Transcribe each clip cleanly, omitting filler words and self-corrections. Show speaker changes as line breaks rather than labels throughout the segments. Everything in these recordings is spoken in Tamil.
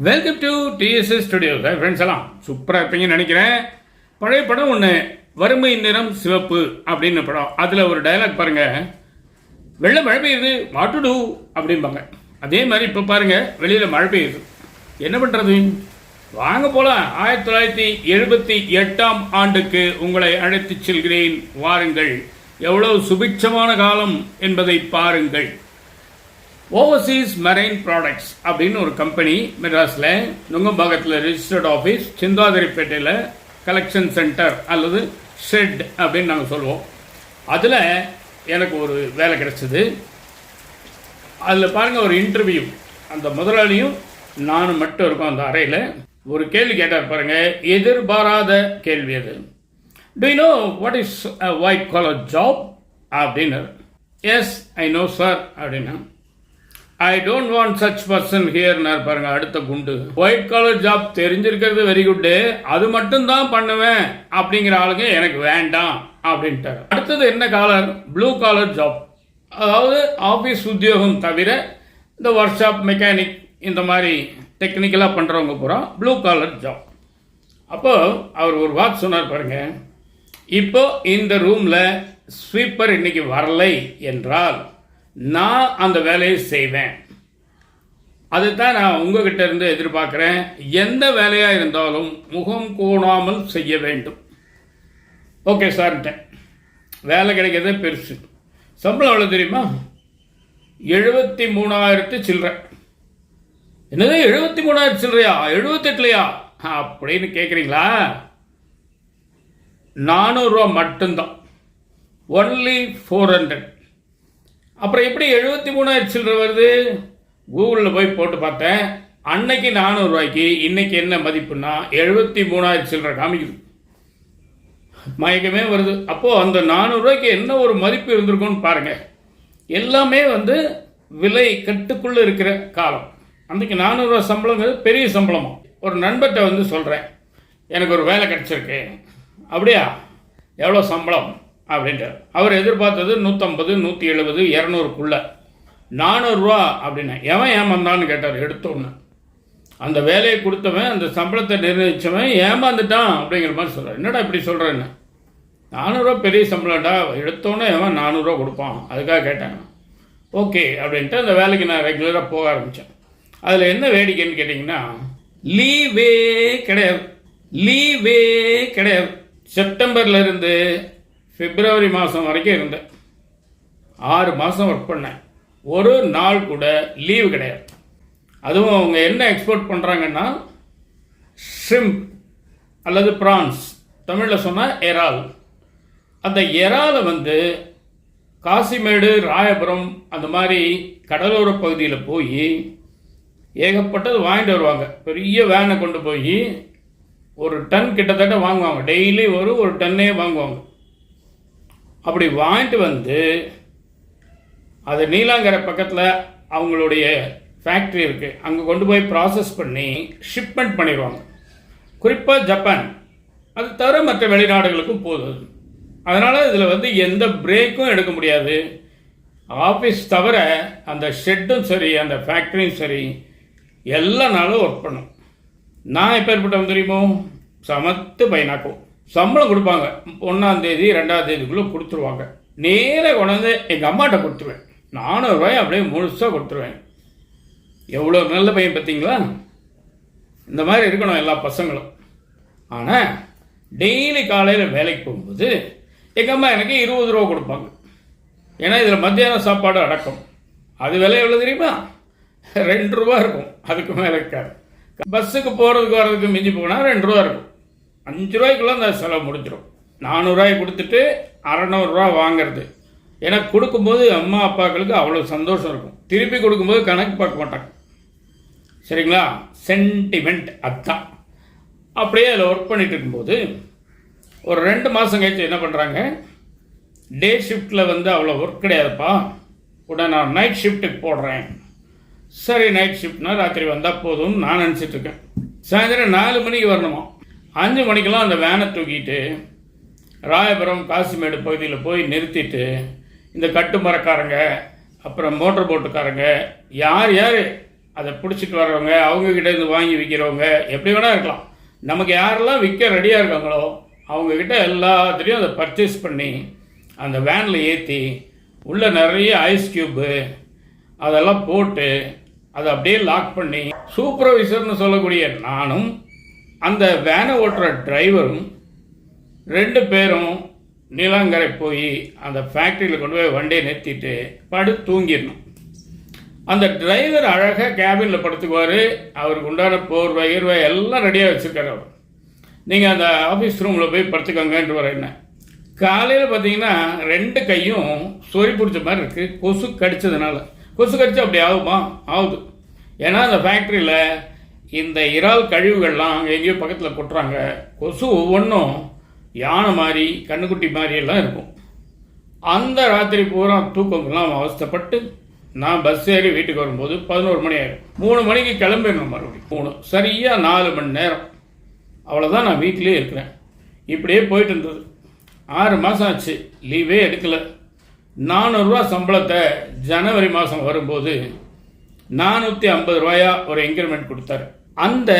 Welcome to TDS studio. Friends எல்லாம் சூப்பராக இருப்பீங்கன்னு நினைக்கிறேன். பழைய படம் ஒன்று, வறுமை நிறம் சிவப்பு அப்படின்னு படம். அதில் ஒரு டைலாக் பாருங்க, வெள்ளை மழை பெய்யுது மாட்டுடு அப்படிம்பாங்க. அதே மாதிரி இப்போ பாருங்க, வெளியில் மழை பெய்யுது, என்ன பண்ணுறது, வாங்க போகலாம். 1978ஆம் ஆண்டுக்கு உங்களை அழைத்து செல்கிறேன், வாருங்கள். எவ்வளவு சுபிட்சமான காலம் என்பதை பாருங்கள். ஓவர்சீஸ் மெரைன் ப்ராடக்ட்ஸ் அப்படின்னு ஒரு கம்பெனி மெட்ராஸில் நுங்கம்பாக்கத்தில் ரெஜிஸ்டர்ட் ஆஃபீஸ், சிந்தாதிரிப்பேட்டையில் கலெக்ஷன் சென்டர் அல்லது ஷெட் அப்படின்னு நாங்கள் சொல்லுவோம். அதில் எனக்கு ஒரு வேலை கிடைச்சிது. அதில் பாருங்கள், ஒரு இன்டர்வியூ. அந்த முதலாளியும் நானும் மட்டும் இருக்கோம் அந்த அறையில். ஒரு கேள்வி கேட்டார் பாருங்கள், எதிர்பாராத கேள்வி அது. Do you know what is a white collar job அப்படின்னு. எஸ் ஐ நோ சார் அப்படின்னா. I don't want such person ஹியர்னார் பாருங்க அடுத்த குண்டு. ஒயிட் காலர் ஜாப் தெரிஞ்சிருக்கிறது வெரி குட்டு, அது மட்டும் தான் பண்ணுவேன் அப்படிங்கிற ஆளுங்க எனக்கு வேண்டாம் அப்படின்ட்டார். அடுத்தது என்ன காலர்? ப்ளூ காலர் ஜாப், அதாவது ஆஃபீஸ் உத்தியோகம் தவிர இந்த ஒர்க் ஷாப், மெக்கானிக், இந்த மாதிரி டெக்னிக்கலாக பண்ணுறவங்க பூரா ப்ளூ காலர் ஜாப். அப்போ அவர் ஒரு வார்த்தை சொன்னார் பாருங்க, இப்போ இந்த ரூமில் ஸ்வீப்பர் இன்னைக்கு வரலை என்றால் நான் அந்த வேலையை செய்வேன். அதுதான் நான் உங்ககிட்ட இருந்து எதிர்பார்க்குறேன். எந்த வேலையாக இருந்தாலும் முகம் கோணாமல் செய்ய வேண்டும். ஓகே சார்ட்டேன். வேலை கிடைக்கிறதே பெருசு. சம்பளம் எவ்வளோ தெரியுமா? 73,000 சில்லற. என்னது 73,000 சில்லறையா? 78லையா அப்படின்னு கேட்குறீங்களா? 400 ரூபா மட்டும்தான், ஒன்லி 400. அப்புறம் எப்படி 73,000 சில்லற வருது? கூகுளில் போய் போட்டு பார்த்தேன். அன்னைக்கு 400 ரூபாய்க்கு இன்னைக்கு என்ன மதிப்புன்னா 73,000 சில்லற காமிக்குது. மயக்கமே வருது. அப்போது அந்த 400 ரூபாய்க்கு என்ன ஒரு மதிப்பு இருந்திருக்கும்னு பாருங்க. எல்லாமே விலை கட்டுக்குள்ளே இருக்கிற காலம். அன்றைக்கி 400 ரூபா சம்பளங்கிறது பெரிய சம்பளமா. ஒரு நண்பர்கிட்ட சொல்கிறேன், எனக்கு ஒரு வேலை கிடச்சிருக்கு. அப்படியா, எவ்வளோ சம்பளம் அப்படின்ட்டு. அவர் எதிர்பார்த்தது 150, 170, 200க்குள்ள. 400 ரூபா அப்படின்னா எவன் ஏமாந்தான்னு கேட்டார். எடுத்தோன்னு அந்த வேலையை கொடுத்தவன், அந்த சம்பளத்தை நிர்ணயிச்சவன் ஏமாந்துட்டான் அப்படிங்கிற மாதிரி சொல்கிறார். என்னடா இப்படி சொல்கிறேன்னு? 400 ரூபா பெரிய சம்பளம்டா, எடுத்தோன்னே எவன் 400 ரூபா கொடுப்பான், அதுக்காக கேட்டாங்க. ஓகே அப்படின்ட்டு அந்த வேலைக்கு நான் ரெகுலராக போக ஆரம்பித்தேன். அதில் என்ன வேடிக்கைன்னு கேட்டிங்கன்னா, லீவே கிடையாது. லீவே கிடையாது. செப்டம்பர்லேருந்து பிப்ரவரி மாதம் வரைக்கும் இருந்தேன். 6 மாதம் ஒர்க் பண்ணேன். ஒரு நாள் கூட லீவு கிடையாது. அதுவும் அவங்க என்ன எக்ஸ்போர்ட் பண்ணுறாங்கன்னா ஷ்ரிம்ப் அல்லது ப்ரான்ஸ், தமிழில் சொன்னால் எறால். அந்த எறாலை காசிமேடு, ராயபுரம் அந்த மாதிரி கடலோர பகுதியில் போய் ஏகப்பட்டது வாங்கிட்டு வருவாங்க. பெரிய வேனை கொண்டு போய் ஒரு டன் கிட்டத்தட்ட வாங்குவாங்க. டெய்லி ஒரு டன்னே வாங்குவாங்க. அப்படி வாங்கிட்டு அது நீலாங்கரை பக்கத்தில் அவங்களுடைய ஃபேக்ட்ரி இருக்குது, அங்கே கொண்டு போய் ப்ராசஸ் பண்ணி ஷிப்மெண்ட் பண்ணிடுவாங்க. குறிப்பாக ஜப்பான், அது தவிர மற்ற வெளிநாடுகளுக்கும் போகுது. அதனால் இதில் எந்த பிரேக்கும் எடுக்க முடியாது. ஆஃபீஸ் தவிர அந்த ஷெட்டும் சரி, அந்த ஃபேக்ட்ரியும் சரி, எல்லா நாளும் ஒர்க் பண்ணும். நான் எப்போ ஏற்பட்டவன் தெரியுமோ? சமத்து பையனாக்கும். சம்பளம் கொடுப்பாங்க 1ஆம் தேதி 2ஆம் தேதிக்குள்ளே கொடுத்துருவாங்க. நேராக கொண்டாந்து எங்கள் அம்மாட்ட கொடுத்துருவேன். 400 ரூபாய் அப்படியே முழுசாக கொடுத்துருவேன். எவ்வளோ நல்ல பையன் பார்த்தீங்களா? இந்த மாதிரி இருக்கணும் எல்லா பசங்களும். ஆனால் டெய்லி காலையில் வேலைக்கு போகும்போது எங்கள் அம்மா எனக்கு 20 ரூபா கொடுப்பாங்க. ஏன்னா இதில் மத்தியான சாப்பாடு அடக்கம். அது விலை எவ்வளோ தெரியுமா? 2 ரூபா இருக்கும், அதுக்கு மேலே இருக்காது. பஸ்ஸுக்கு போகிறதுக்கு வர்றதுக்கு மிஞ்சி போனால் 2 ரூபா இருக்கும். 5 ரூபாய்க்குள்ளே அந்த செலவு முடிஞ்சிடும். 400 ரூபாய் கொடுத்துட்டு 600 ரூபா வாங்கிறது. ஏன்னா கொடுக்கும்போது அம்மா அப்பாக்களுக்கு அவ்வளோ சந்தோஷம் இருக்கும். திருப்பி கொடுக்கும்போது கணக்கு பார்க்க மாட்டாங்க. சரிங்களா? சென்டிமெண்ட் அதுதான். அப்படியே அதில் ஒர்க் பண்ணிட்டு இருக்கும்போது ஒரு 2 மாதம் கழிச்சு என்ன பண்ணுறாங்க, டே ஷிஃப்ட்டில் அவ்வளோ ஒர்க் கிடையாதுப்பா, உடனே நான் நைட் ஷிஃப்ட்டுக்கு போடுறேன். சரி, நைட் ஷிஃப்ட்னா ராத்திரி வந்தால் போதும்னு நான் நினச்சிட்ருக்கேன். சாயந்தரம் 4 மணிக்கு வரணுமா. 5 மணிக்கெல்லாம் அந்த வேனை தூக்கிட்டு ராயபுரம், காசிமேடு பகுதியில் போய் நிறுத்திட்டு இந்த கட்டு மரக்காரங்க, அப்புறம் மோட்டர் போட்டுக்காரங்க, யார் யார் அதை பிடிச்சிட்டு வர்றவங்க, அவங்கக்கிட்ட இருந்து வாங்கி விற்கிறவங்க, எப்படி வேணால் இருக்கலாம். நமக்கு யாரெல்லாம் விற்க ரெடியாக இருக்காங்களோ அவங்கக்கிட்ட எல்லாத்துலேயும் அதை பர்ச்சேஸ் பண்ணி அந்த வேனில் ஏற்றி உள்ளே நிறைய ஐஸ் க்யூப்பு அதெல்லாம் போட்டு அதை அப்படியே லாக் பண்ணி சூப்பர்வைசர்னு சொல்லக்கூடிய நானும் அந்த வேனை ஓட்டுற டிரைவரும் 2 பேரும் நீலாங்கரை போய் அந்த ஃபேக்ட்ரியில் கொண்டு போய் வண்டியை நிறுத்திட்டு படுத்து தூங்கிடணும். அந்த டிரைவர் அழகாக கேபினில் படுத்துக்குவார். அவருக்கு உண்டான போர்வை ஈர்வை எல்லாம் ரெடியாக வச்சுருக்காரு அவர். நீங்கள் அந்த ஆஃபீஸ் ரூமில் போய் படுத்துக்கோங்கன்ட்டு வர என்ன. காலையில் பார்த்தீங்கன்னா 2 கையும் சொறி பிடிச்ச மாதிரி இருக்குது. கொசு கடிச்சதுனால. கொசு கடிச்சு அப்படி ஆகுமா? ஆகுது. ஏன்னா அந்த ஃபேக்ட்ரியில் இந்த இறால் கழிவுகள்லாம் அங்கே எங்கேயோ பக்கத்தில் கொட்டுறாங்க. கொசு ஒவ்வொன்றும் யானை மாதிரி கண்ணுக்குட்டி மாதிரியெல்லாம் இருக்கும். அந்த ராத்திரி பூரா தூக்கங்கள்லாம் அவஸ்தைப்பட்டு நான் பஸ் ஏறி வீட்டுக்கு வரும்போது 11 மணி ஆகிடும். 3 மணிக்கு கிளம்பிடணும் மறுபடியும். 3 சரியாக 4 மணி நேரம் அவ்வளோதான் நான் வீட்டிலே இருக்கிறேன். இப்படியே போயிட்டு இருந்தது. 6 மாதம் ஆச்சு, லீவே எடுக்கலை. 400 ரூபா சம்பளத்தை ஜனவரி மாதம் வரும்போது 450 ரூபாயா ஒரு இன்க்ரிமெண்ட் கொடுத்தாரு. அந்த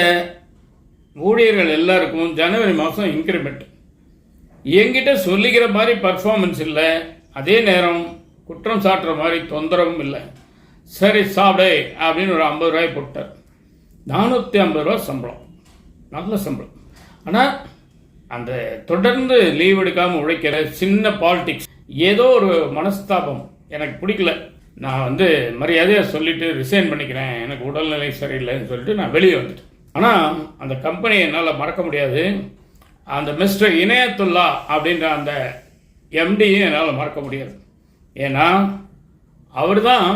ஊழியர்கள் எல்லாருக்கும் ஜனவரி மாதம் இன்க்ரிமெண்ட். என்கிட்ட சொல்லிக்கிற மாதிரி பர்ஃபார்மன்ஸ் இல்லை, அதே நேரம் குற்றம் சாட்டுற மாதிரி தொந்தரவும் இல்லை. சரி சாப்பிடு அப்படின்னு ஒரு 50 ரூபாய் போட்டார். 450 ரூபா சம்பளம், நல்ல சம்பளம். ஆனால் அந்த தொடர்ந்து லீவ் எடுக்காமல் உழைக்கிற சின்ன பாலிடிக்ஸ், ஏதோ ஒரு மனஸ்தாபம் எனக்கு பிடிக்கல. நான் மரியாதையாக சொல்லிவிட்டு ரிசைன் பண்ணிக்கிறேன், எனக்கு உடல்நிலை சரியில்லைன்னு சொல்லிட்டு நான் வெளியே வந்துட்டேன். ஆனால் அந்த கம்பெனியை என்னால் மறக்க முடியாது. அந்த மிஸ்டர் இனயத்துல்லா அப்படின்ற அந்த எம்டியும் என்னால் மறக்க முடியாது. ஏன்னா அவர் தான்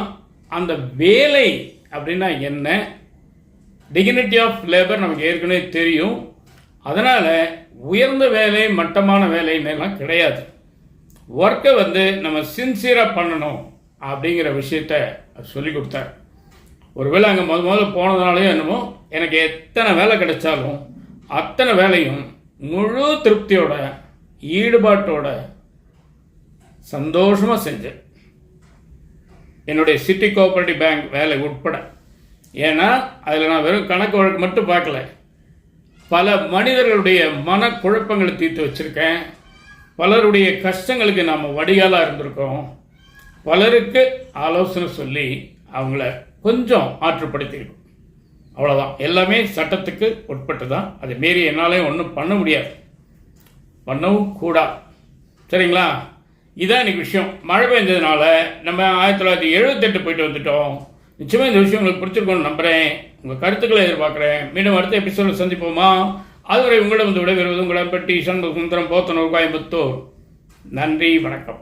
அந்த வேலை அப்படின்னா என்ன, டிக்னிட்டி ஆஃப் லேபர் நமக்கு ஏற்கனவே தெரியும். அதனால் உயர்ந்த வேலை மட்டமான வேலைன்னெல்லாம் கிடையாது. ஒர்க்கை நம்ம சின்சியராக பண்ணணும் அப்படிங்கிற விஷயத்த சொல்லி கொடுத்தார். ஒருவேளை அங்கே முதல்ல போனதுனாலே என்னமோ எனக்கு எத்தனை வேலை கிடைச்சாலும் அத்தனை வேலையும் முழு திருப்தியோட ஈடுபாட்டோட சந்தோஷமாக செஞ்சேன். என்னுடைய சிட்டி கோஆபரேட்டிவ் பேங்க் வேலை உட்பட. ஏன்னா அதில் நான் வெறும் கணக்கு வழக்கு மட்டும் பார்க்கல, பல மனிதர்களுடைய மனக்குழப்பங்களை தீர்த்து வச்சுருக்கேன். பலருடைய கஷ்டங்களுக்கு நாம் வடிகாலாக இருந்திருக்கோம். பலருக்கு ஆலோசனை சொல்லி அவங்கள கொஞ்சம் ஆற்றுப்படுத்தியிருக்கோம். அவ்வளோதான். எல்லாமே சட்டத்துக்கு உட்பட்டு தான். அதை மீறி என்னாலே ஒன்றும் பண்ண முடியாது, பண்ணவும் கூடாது. சரிங்களா? இதான் இன்றைக்கி விஷயம். மழை பெஞ்சதுனால நம்ம 1978 போயிட்டு வந்துட்டோம். நிச்சயமாக இந்த விஷயம் உங்களுக்கு பிடிச்சிருக்கோன்னு நம்புகிறேன். உங்கள் கருத்துக்களை எதிர்பார்க்குறேன். மீண்டும் அடுத்த எபிசோடில் சந்திப்போமா? அதுவரை உங்களிடம் விடைபெறுவது உங்களை பற்றி சண்முக சுந்தரம், போத்தனூர், கோயம்புத்தூர். நன்றி, வணக்கம்.